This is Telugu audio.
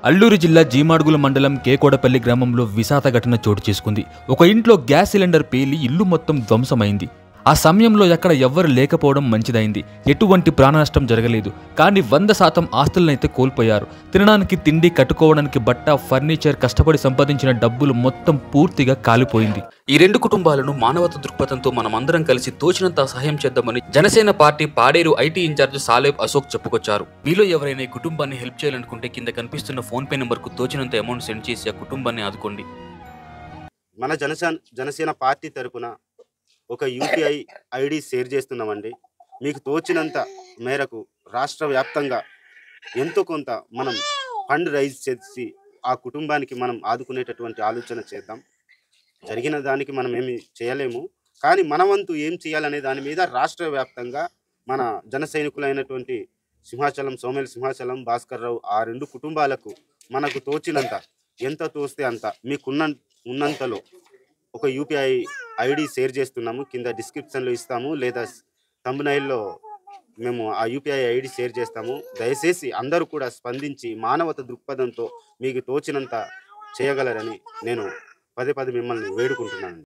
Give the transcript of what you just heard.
అల్లూరు జిల్లా జీమాడుగుల మండలం కేకోడపల్లి గ్రామంలో విషాద ఘటన చోటు చేసుకుంది. ఒక ఇంట్లో గ్యాస్ సిలిండర్ పేలి ఇల్లు మొత్తం ధ్వంసమైంది. ఆ సమయంలో ఎక్కడ ఎవ్వరు లేకపోవడం మంచిదైంది. ఎటువంటి ప్రాణనష్టం జరగలేదు. కానీ 100% ఆస్తులనైతే కోల్పోయారు. తినడానికి తిండి, కట్టుకోవడానికి బట్ట, ఫర్నిచర్, కష్టపడి సంపాదించిన డబ్బులు మొత్తం పూర్తిగా కాలిపోయింది. ఈ రెండు కుటుంబాలను మానవత దృక్పథంతో మనమందరం కలిసి తోచినంత సహాయం చేద్దామని Janasena party Paderu IT incharge Saleb Ashok చెప్పుకొచ్చారు. మీలో ఎవరైనా ఈ కుటుంబాన్ని హెల్ప్ చేయాలనుకుంటే కింద కనిపిస్తున్న ఫోన్ పే నెంబర్కు తోచినంత అమౌంట్ సెండ్ చేసి ఆ కుటుంబాన్ని ఆదుకోండి. మన జనసేన పార్టీ తరపున ఒక యూపీఐ ఐడి షేర్ చేస్తున్నామండి. మీకు తోచినంత మేరకు రాష్ట్ర వ్యాప్తంగా ఎంతో కొంత మనం ఫండ్ రైజ్ చేసి ఆ కుటుంబానికి మనం ఆదుకునేటటువంటి ఆలోచన చేద్దాం. జరిగిన దానికి మనం ఏమి చేయలేము, కానీ మన వంతు ఏం చేయాలనే దాని మీద రాష్ట్ర వ్యాప్తంగా మన జన సైనికులైనటువంటి సోమేల్ సింహాచలం, భాస్కర్ రావు ఆ రెండు కుటుంబాలకు మనకు తోచినంత ఎంత తోస్తే అంత ఉన్నంతలో ఒక యూపీఐ ఐడి షేర్ చేస్తున్నాము. కింద డిస్క్రిప్షన్లో ఇస్తాము, లేదా థంబ్నెయిల్లో మేము ఆ యూపీఐ ఐడి షేర్ చేస్తాము. దయచేసి అందరూ కూడా స్పందించి మానవత దృక్పథంతో మీకు తోచినంత చేయగలరని నేను పదే మిమ్మల్ని వేడుకుంటున్నాను.